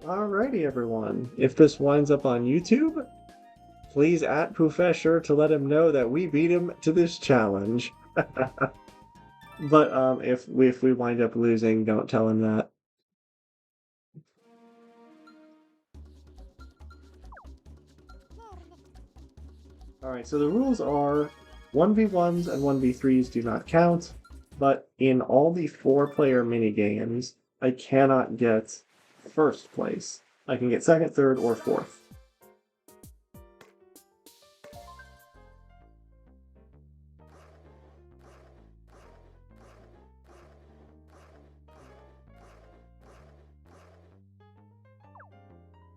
Alrighty, everyone. If this winds up on YouTube, please at Poofesure to let him know that we beat him to this challenge. But if we wind up losing, don't tell him that. Alright, so the rules are 1v1s and 1v3s do not count, but in all the 4-player minigames, I cannot get first place. I can get second, third, or fourth.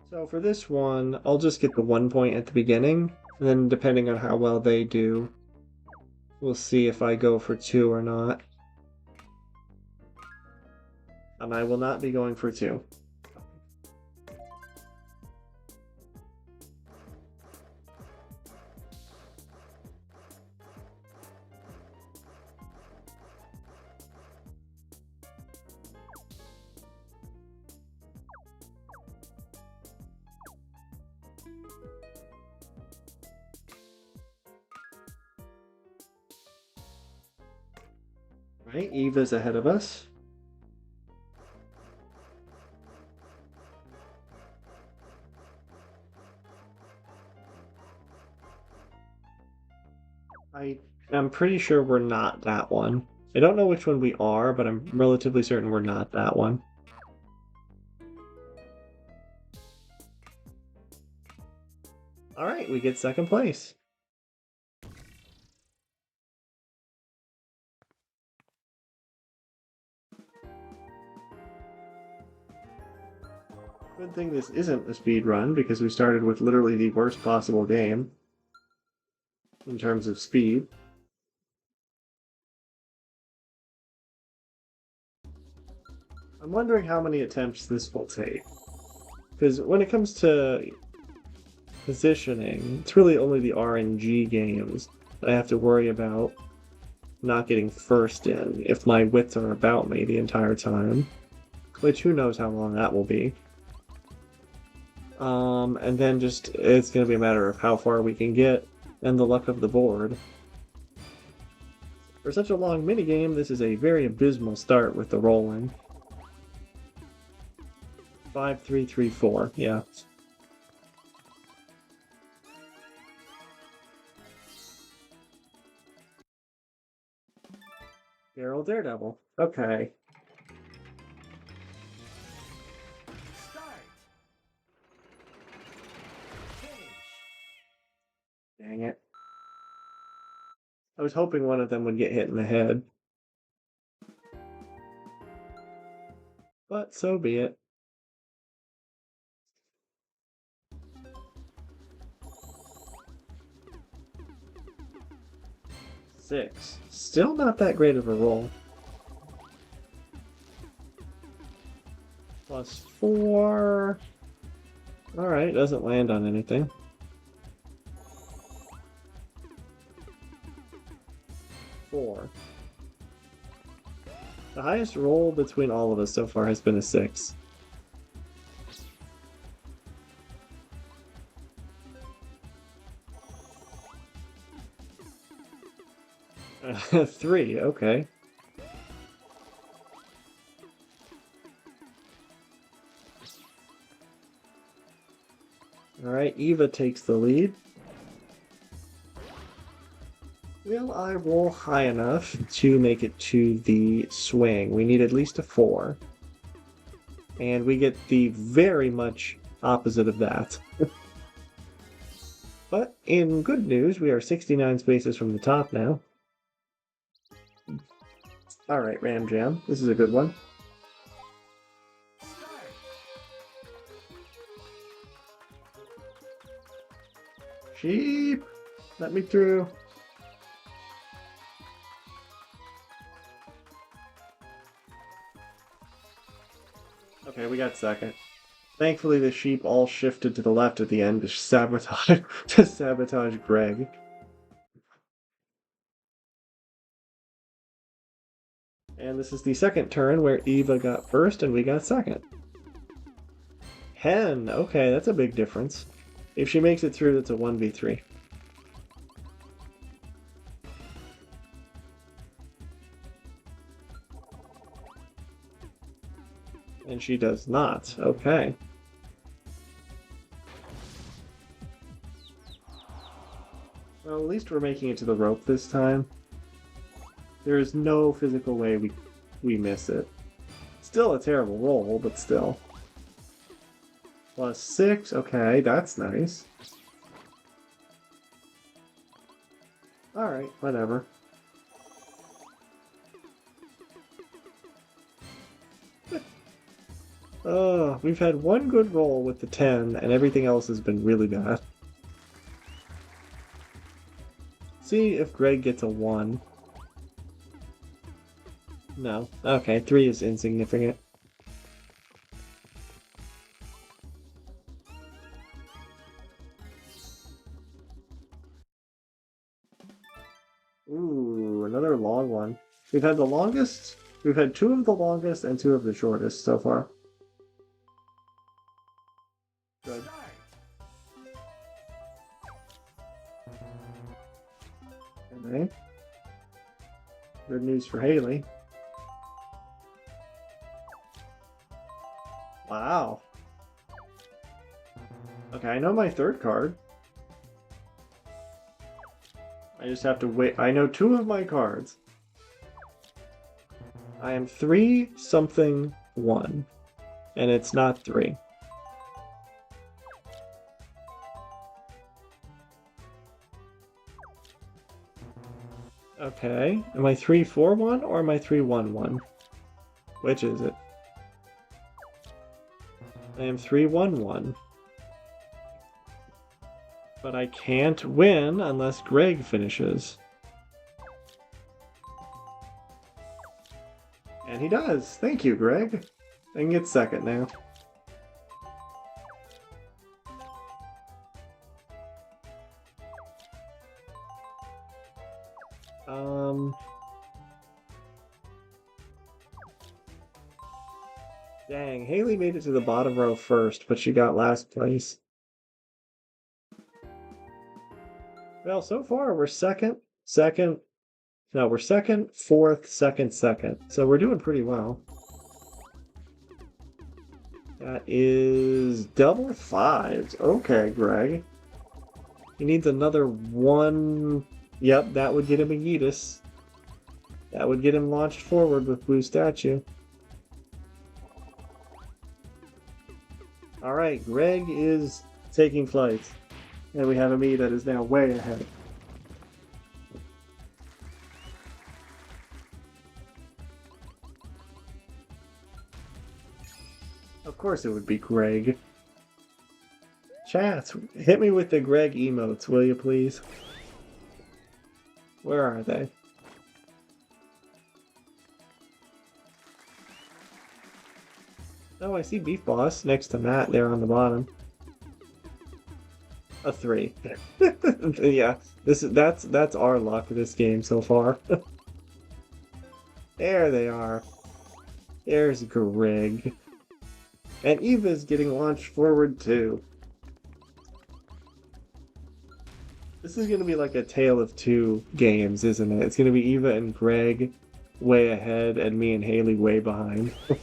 So for this one, I'll just get the 1 point at the beginning, and then depending on how well they do, we'll see if I go for 2 or not. And I will not be going for 2. Right, Eva's ahead of us. I'm pretty sure we're not that one. I don't know which one we are, but I'm relatively certain we're not that one. Alright, we get second place. Good thing this isn't a speed run, because we started with literally the worst possible game in terms of speed. I'm wondering how many attempts this will take. Because when it comes to positioning, it's really only the RNG games that I have to worry about not getting first in if my wits are about me the entire time. Which, who knows how long that will be. And then just, it's going to be a matter of how far we can get and the luck of the board. For such a long minigame, this is a very abysmal start with the rolling. 5, 3, 3, 4, yeah. Daryl Daredevil. Okay. Dang it. I was hoping one of them would get hit in the head. But so be it. Six. Still not that great of a roll. Plus 4. Alright, doesn't land on anything. 4. The highest roll between all of us so far has been a 6. Three, okay. Alright, Eva takes the lead. Will I roll high enough to make it to the swing? We need at least a 4. And we get the very much opposite of that. But in good news, we are 69 spaces from the top now. Alright, Ram Jam. This is a good one. Sheep! Let me through. Okay, we got second. Thankfully, the sheep all shifted to the left at the end to sabotage Greg. And this is the second turn where Eva got first and we got second. 10. Okay, that's a big difference. If she makes it through, that's a 1v3. And she does not. Okay. Well, at least we're making it to the rope this time. There is no physical way we miss it. Still a terrible roll, but still. +6. Okay, that's nice. Alright, whatever. We've had one good roll with the 10, and everything else has been really bad. See if Greg gets a 1. No. Okay, 3 is insignificant. Ooh, another long one. We've had the longest, we've had 2 of the longest and 2 of the shortest so far. Good. Okay. Good news for Haley. Wow. Okay, I know my third card. I just have to wait. I know 2 of my cards. I am 3 something 1. And it's not 3. Okay. Am I 3-4-1 or am I 3-1-1? Which is it? I am 3-1-1. But I can't win unless Greg finishes. And he does. Thank you, Greg. I can get second now. Dang, Haley made it to the bottom row first, but she got last place. Well, so far we're second, we're second, fourth, second. So we're doing pretty well. That is double 5s. Okay, Greg. He needs another 1. Yep, that would get him a Yeetus. That would get him launched forward with Blue Statue. Alright, Greg is taking flight. And we have a me that is now way ahead. Of course it would be Greg. Chat, hit me with the Greg emotes, will you please? Where are they? Oh, I see Beef Boss next to Matt there on the bottom. A 3. Yeah, that's our luck this game so far. There they are. There's Greg. And Eva's getting launched forward too. This is gonna be like a tale of 2 games, isn't it? It's gonna be Eva and Greg way ahead and me and Haley way behind. I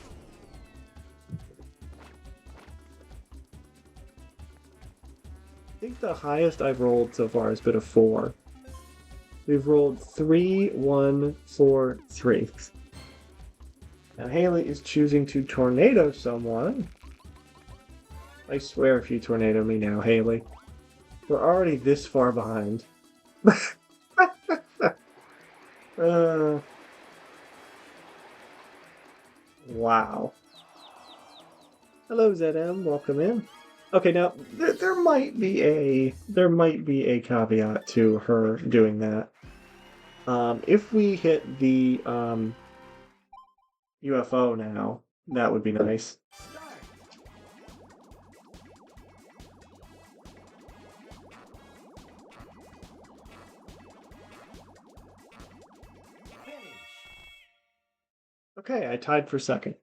think the highest I've rolled so far has been a 4. We've rolled 3, 1, 4, 3. Now Haley is choosing to tornado someone. I swear if you tornado me now, Haley. We're already this far behind. Wow. Hello ZM, welcome in. Okay, now there might be a caveat to her doing that. If we hit the UFO now, that would be nice. Okay, I tied for second.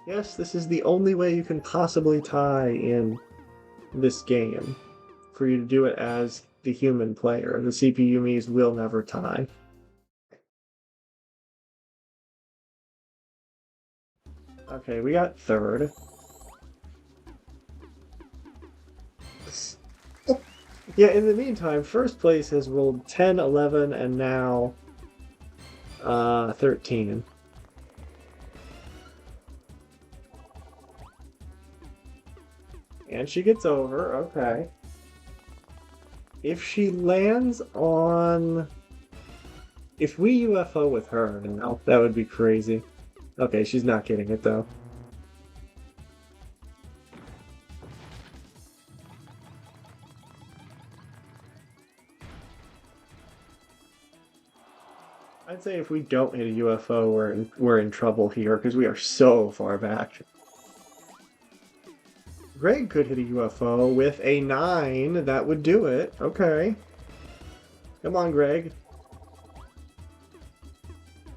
Yes, this is the only way you can possibly tie in this game. For you to do it as the human player. The CPU Miis will never tie. Okay, we got third. Yeah, in the meantime, first place has rolled 10, 11, and now 13. And she gets over, okay. If she lands on... If we UFO with her, no, that would be crazy. Okay, she's not getting it, though. I'd say if we don't hit a UFO, we're in trouble here, because we are so far back. Greg could hit a UFO with a 9. That would do it. Okay. Come on, Greg.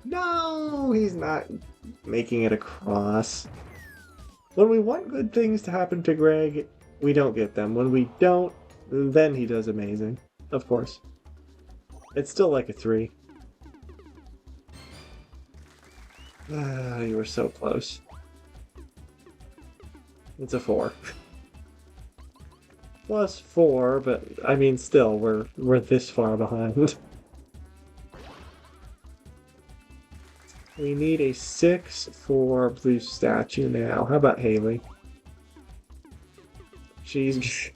No, he's not making it across. When we want good things to happen to Greg, we don't get them. When we don't, then he does amazing. Of course. It's still like a 3. You were so close. It's a 4. Plus 4, but I mean, still, we're this far behind. We need a 6 for blue statue now. How about Haley? She's...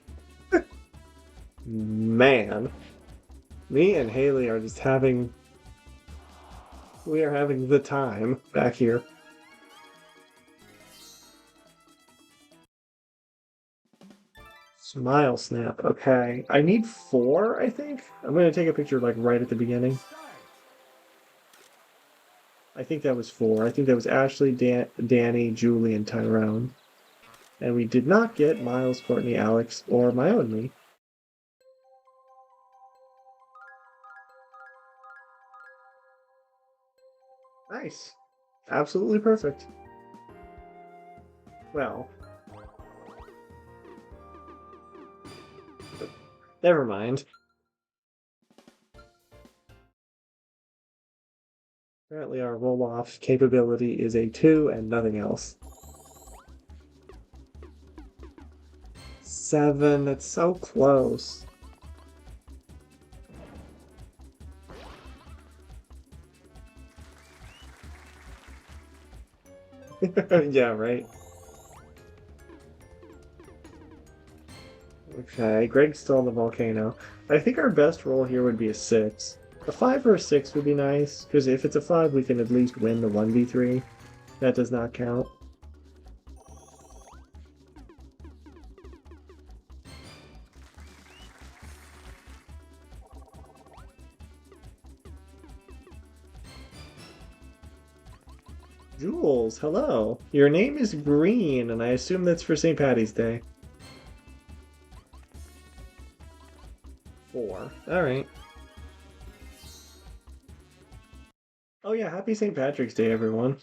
Man. Me and Haley are just having... We are having the time back here. Smile snap. Okay. I need 4, I think? I'm going to take a picture, like, right at the beginning. I think that was 4. I think that was Ashley, Danny, Julie, and Tyrone. And we did not get Miles, Courtney, Alex, or my own me. Nice. Absolutely perfect. Well. Never mind. Apparently our roll-off capability is a 2 and nothing else. 7, that's so close. Yeah, right. Okay, Greg's still on the volcano. I think our best roll here would be a 6. A 5 or a 6 would be nice, because if it's a 5, we can at least win the 1v3. That does not count. Jules, hello. Your name is Green, and I assume that's for St. Patty's Day. 4. Alright. Oh yeah, happy St. Patrick's Day, everyone.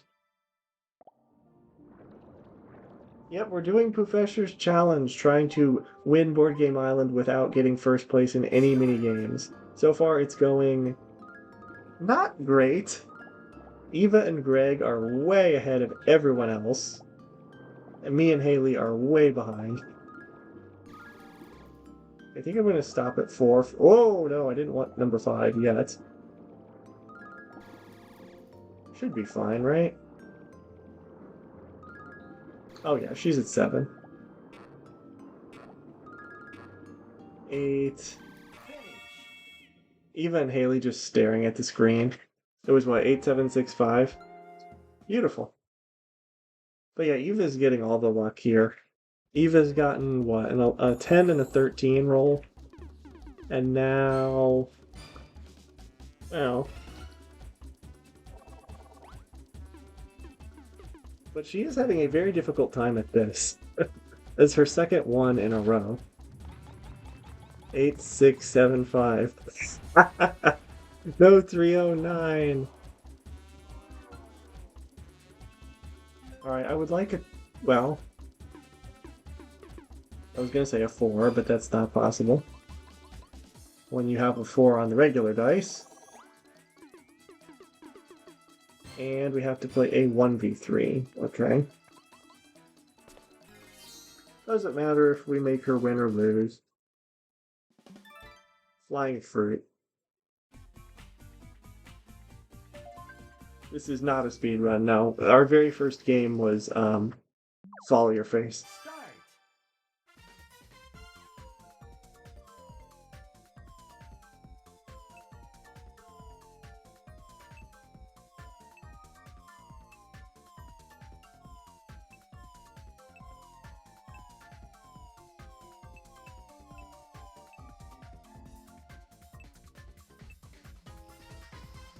Yep, we're doing Poofesure's challenge, trying to win Board Game Island without getting first place in any minigames. So far, it's going not great. Eva and Greg are way ahead of everyone else. And me and Haley are way behind. I think I'm going to stop at 4. Oh, no, I didn't want number 5 yet. Should be fine, right? Oh yeah, she's at 7. 8. Eva and Haley just staring at the screen. It was what, 8, 7, 6, 5? Beautiful. But yeah, Eva's getting all the luck here. Eva's gotten, what, a 10 and a 13 roll? And now... Well... But she is having a very difficult time at this. It's her second one in a row. 8, 6, 7, 5. No 309. Alright, I would like a... Well, I was gonna say a 4, but that's not possible. When you have a 4 on the regular dice. And we have to play a 1v3. Okay. Doesn't matter if we make her win or lose. Flying fruit. This is not a speed run, no. Our very first game was Follow Your Face.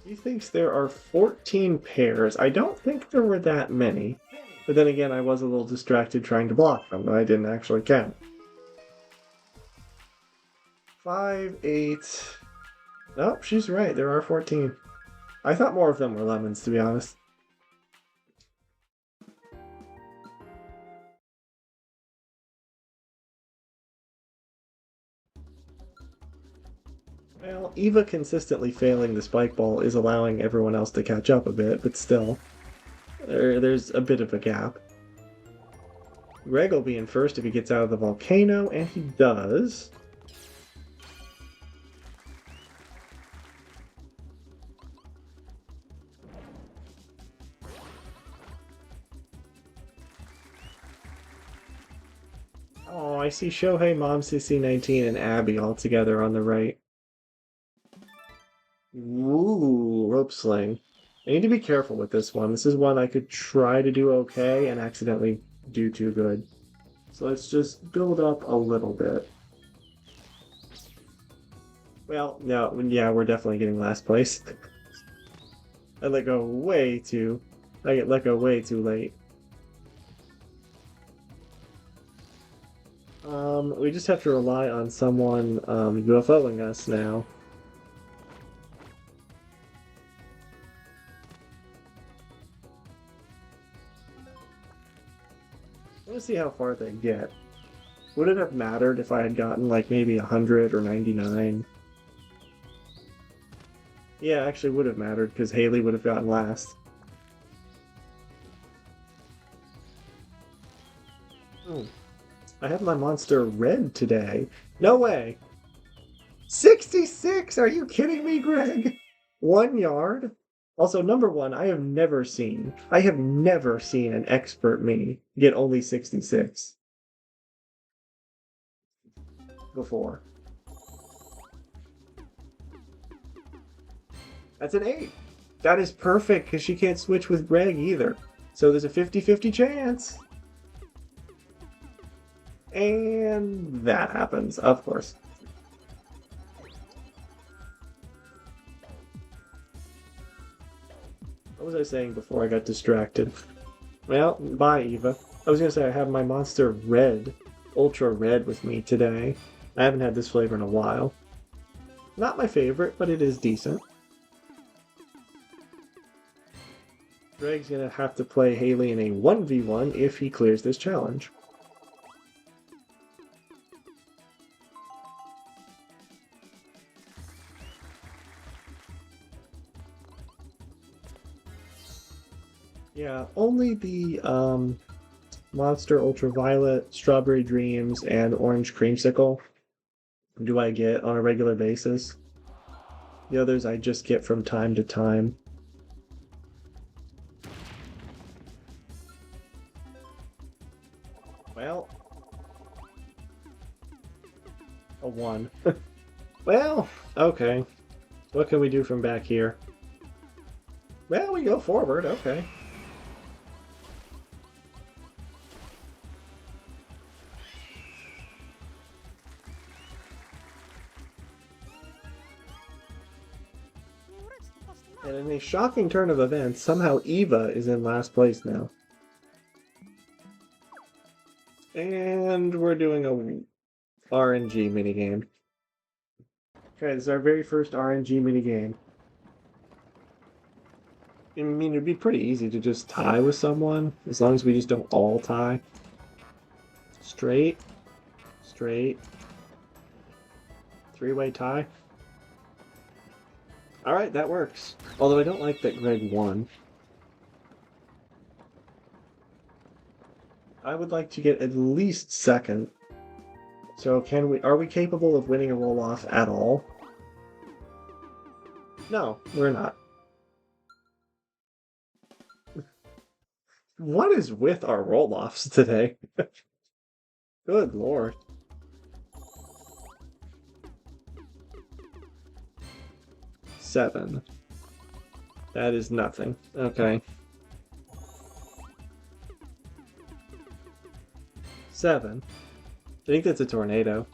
He thinks there are 14 pairs. I don't think there were that many. But then again, I was a little distracted trying to block them, and I didn't actually count. 5, 8... Nope, she's right. There are 14. I thought more of them were lemons, to be honest. Well, Eva consistently failing the spike ball is allowing everyone else to catch up a bit, but still, there's a bit of a gap. Greg will be in first if he gets out of the volcano, and he does. Oh, I see Shohei, Mom, Sissy 19, and Abby all together on the right. Ooh, rope sling. I need to be careful with this one. This is one I could try to do okay and accidentally do too good. So let's just build up a little bit. Well, no, yeah, we're definitely getting last place. I let go way too... I get let go way too late. We just have to rely on someone UFOing us now. Let's see how far they get. Would it have mattered if I had gotten like maybe 100 or 99? Yeah, actually would have mattered because Haley would have gotten last. Hmm. I have my monster red today. No way! 66! Are you kidding me, Greg? 1 yard? Also, number one, I have never seen an expert me get only 66 before. That's an 8. That is perfect because she can't switch with Greg either. So there's a 50-50 chance. And that happens, of course. What was I saying before I got distracted? Well, bye, Eva. I was gonna say I have my monster red, ultra red with me today. I haven't had this flavor in a while. Not my favorite, but it is decent. Greg's gonna have to play Haley in a 1v1 if he clears this challenge. Yeah, only the Monster Ultraviolet, Strawberry Dreams, and Orange Creamsicle do I get on a regular basis. The others I just get from time to time. Well, a 1. Well, okay. What can we do from back here? Well, we go forward, okay. And in a shocking turn of events, somehow Eva is in last place now. And we're doing a RNG minigame. Okay, this is our very first RNG minigame. I mean, it'd be pretty easy to just tie with someone, as long as we just don't all tie. Straight, straight, three-way tie. Alright, that works. Although I don't like that Greg won. I would like to get at least second. So are we capable of winning a roll-off at all? No, we're not. What is with our roll-offs today? Good lord. 7. That is nothing. Okay. 7. I think that's a tornado.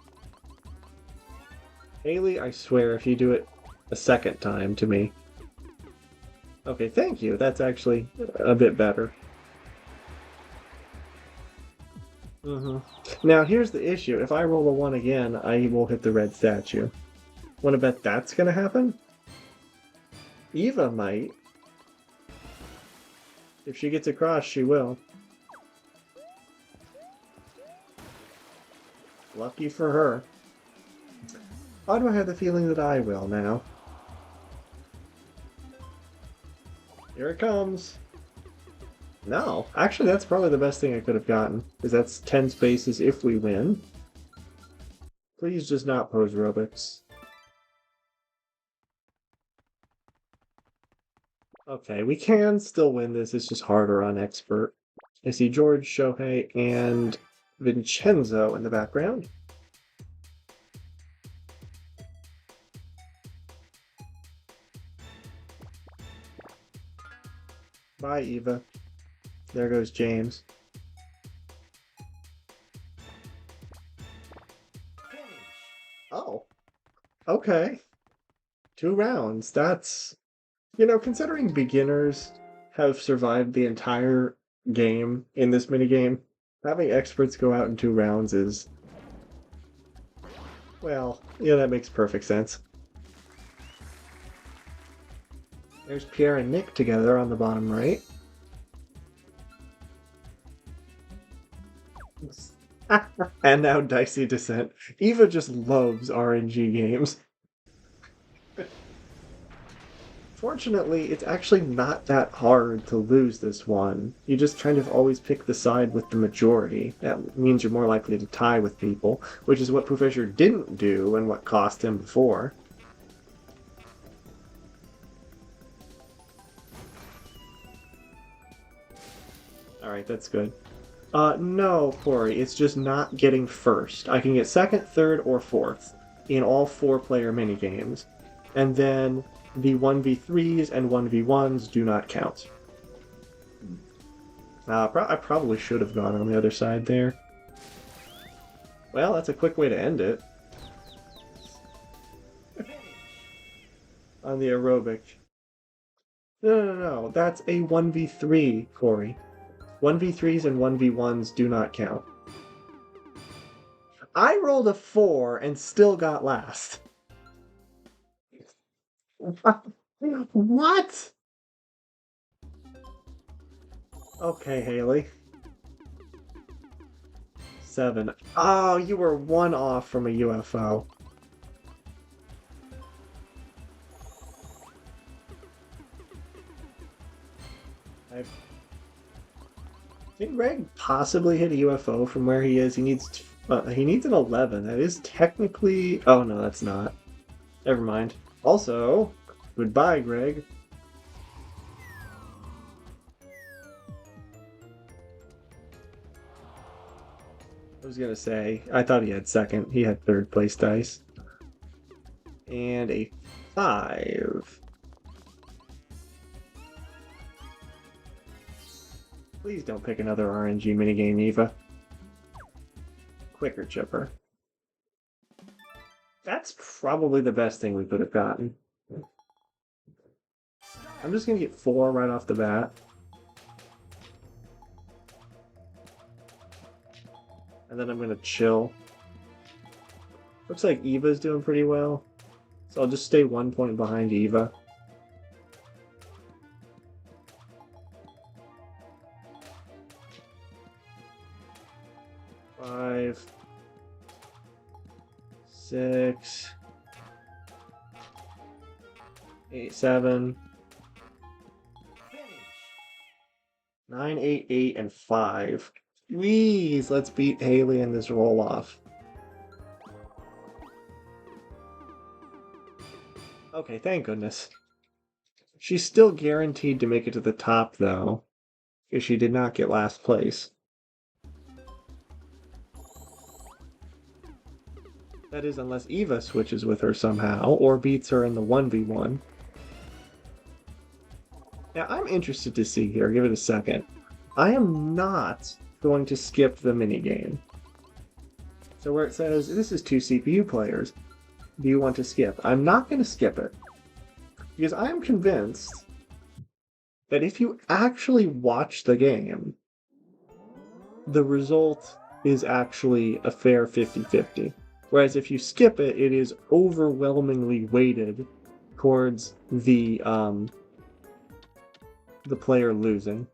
Haley, I swear, if you do it a second time to me. Okay, thank you. That's actually a bit better. Now, here's the issue. If I roll a 1 again, I will hit the red statue. Want to bet that's going to happen? Eva might. If she gets across, she will. Lucky for her. Why do I have the feeling that I will now? Here it comes. No, actually that's probably the best thing I could have gotten, because that's 10 spaces if we win. Please just not pose Robux. Okay, we can still win this, it's just harder on Expert. I see George, Shohei, and Vincenzo in the background. Bye, Eva. There goes James. Oh. Okay. 2 rounds. That's... You know, considering beginners have survived the entire game in this minigame, having experts go out in 2 rounds is... Well, yeah, that makes perfect sense. There's Pierre and Nick together on the bottom right. And now Dicey Descent. Eva just loves RNG games. Fortunately, it's actually not that hard to lose this one. You just kind of always pick the side with the majority. That means you're more likely to tie with people, which is what Poofesure didn't do and what cost him before. Alright, that's good. No, Corey, it's just not getting first. I can get second, third, or fourth in all 4-player minigames. And then the 1v3s and 1v1s do not count. I probably should have gone on the other side there. Well, that's a quick way to end it. On the aerobic. No. That's a 1v3, Corey. 1v3s and 1v1s do not count. I rolled a 4 and still got last. What? Okay, Haley. 7. Oh, you were 1 off from a UFO. Can Greg possibly hit a UFO from where he is? He needs an 11. That is technically... Oh, no, that's not. Never mind. Also, goodbye, Greg. I was gonna say, I thought he had second. He had 3rd place dice. And a 5. Please don't pick another RNG minigame, Eva. Quicker chipper. That's probably the best thing we could have gotten. I'm just gonna get 4 right off the bat. And then I'm gonna chill. Looks like Eva's doing pretty well. So I'll just stay 1 point behind Eva. 5, 6, 8, 7, 9, 8, 8, and 5. Please, let's beat Haley in this roll-off. Okay, thank goodness. She's still guaranteed to make it to the top, though, because she did not get last place. That is, unless Eva switches with her somehow, or beats her in the 1v1. Now, I'm interested to see here. Give it a second. I am not going to skip the minigame. So where it says, this is 2 CPU players, do you want to skip? I'm not going to skip it. Because I am convinced that if you actually watch the game, the result is actually a fair 50-50. Whereas if you skip it, it is overwhelmingly weighted towards the player losing.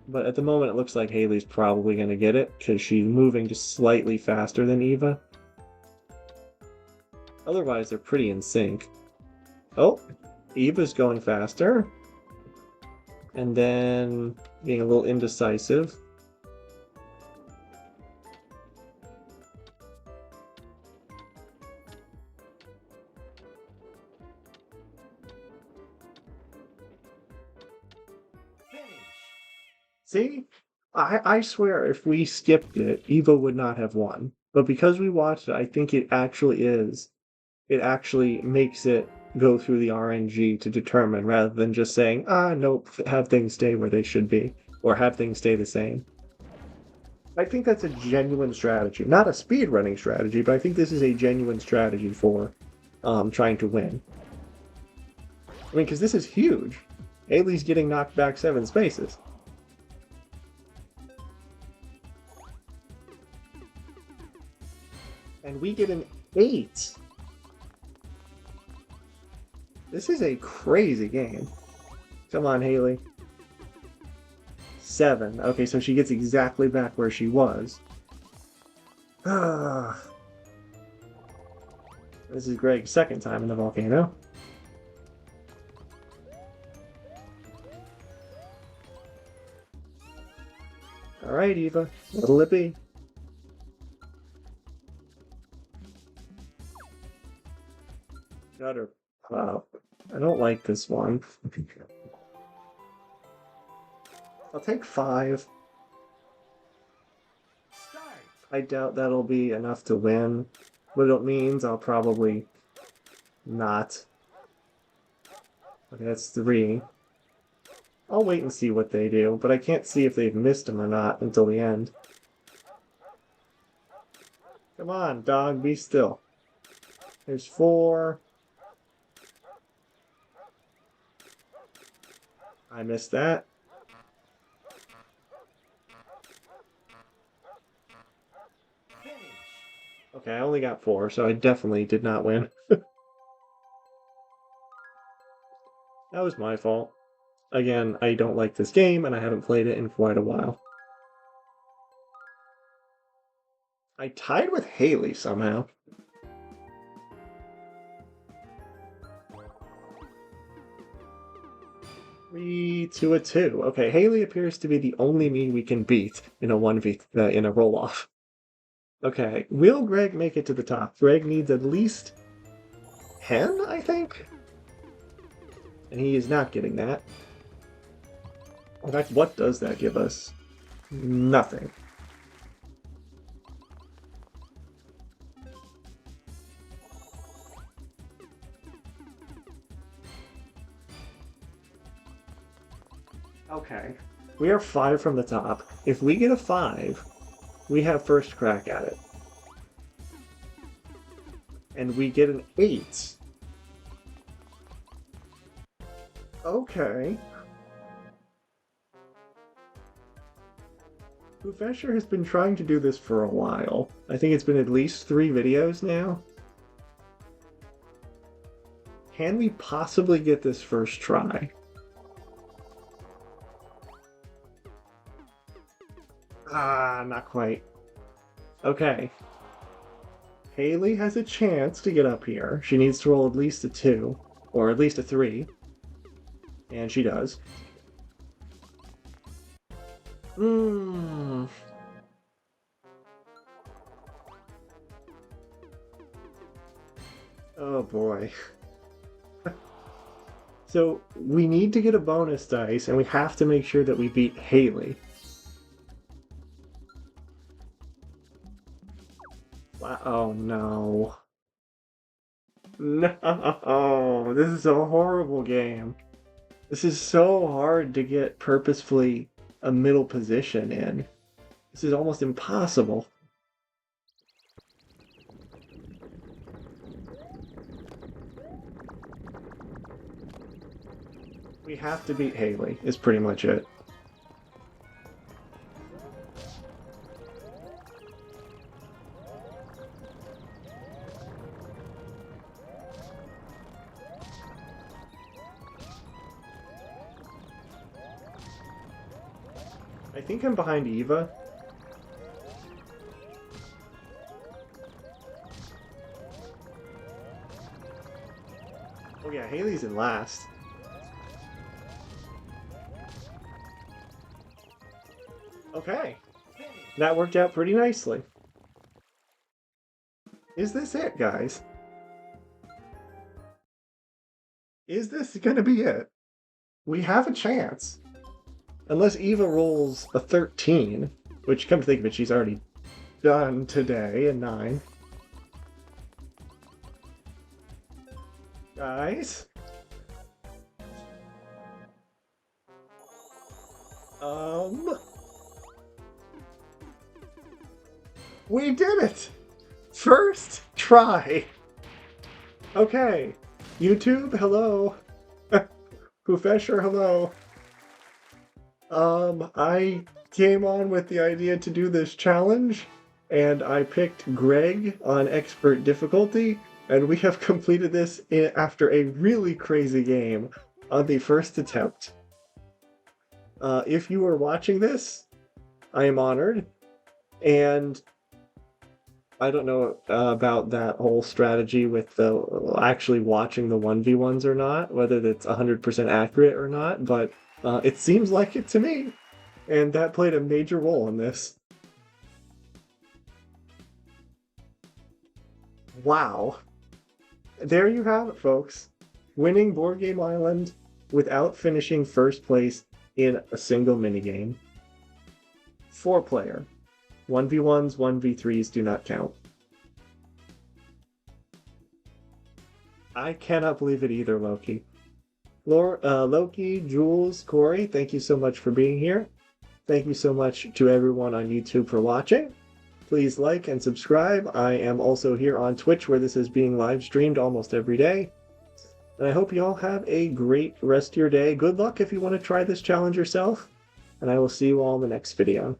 But at the moment, it looks like Haley's probably going to get it, because she's moving just slightly faster than Eva. Otherwise, they're pretty in sync. Oh, Eva's going faster. And then being a little indecisive. See? I swear if we skipped it, Eva would not have won. But because we watched it, I think it actually is. It actually makes it go through the RNG to determine, rather than just saying, nope, have things stay where they should be, or have things stay the same. I think that's a genuine strategy. Not a speedrunning strategy, but I think this is a genuine strategy for trying to win. I mean, because this is huge. Haley's getting knocked back 7 spaces. And we get an 8. This is a crazy game. Come on, Haley. 7. Okay, so she gets exactly back where she was. This is Greg's second time in the volcano. Alright, Eva. What'll it be? Gutter pop. I don't like this one. I'll take 5. I doubt that'll be enough to win, but it means I'll probably not. Okay, that's 3. I'll wait and see what they do, but I can't see if they've missed him or not until the end. Come on, dog, be still. There's 4. I missed that. Okay, I only got 4, so I definitely did not win. That was my fault. Again, I don't like this game, and I haven't played it in quite a while. I tied with Haley somehow. 3 to a 2. Okay, Haley appears to be the only me we can beat in a 1v in a roll-off. Okay, will Greg make it to the top? Greg needs at least 10, I think? And he is not getting that. In fact, what does that give us? Nothing. Okay, we are 5 from the top. If we get a 5, we have first crack at it. And we get an 8. Okay. Poofesure has been trying to do this for a while. I think it's been at least 3 videos now. Can we possibly get this first try? Ah, not quite. Okay. Haley has a chance to get up here. She needs to roll at least a 2, or at least a 3. And she does. Mmm. Oh boy. So we need to get a bonus dice, and we have to make sure that we beat Haley. Wow. Oh no. No, this is a horrible game. This is so hard to get purposefully a middle position in. This is almost impossible. We have to beat Haley, is pretty much it. I think I'm behind Eva. Oh yeah, Haley's in last. Okay. That worked out pretty nicely. Is this it, guys? Is this gonna be it? We have a chance. Unless Eva rolls a 13, which, come to think of it, she's already done today in 9. Guys? We did it! First try! Okay. YouTube, hello. Poofesure, hello. I came on with the idea to do this challenge, and I picked Greg on expert difficulty, and we have completed this after a really crazy game on the first attempt. If you are watching this, I am honored, and I don't know about that whole strategy with the actually watching the 1v1s or not, whether that's 100% accurate or not, but it seems like it to me, and that played a major role in this. Wow. There you have it, folks. Winning Board Game Island without finishing first place in a single minigame. 4-player. 1v1s, 1v3s do not count. I cannot believe it either, Loki. Loki, Jules, Corey, thank you so much for being here. Thank you so much to everyone on YouTube for watching. Please like and subscribe. I am also here on Twitch, where this is being live streamed almost every day. And I hope you all have a great rest of your day. Good luck if you want to try this challenge yourself. And I will see you all in the next video.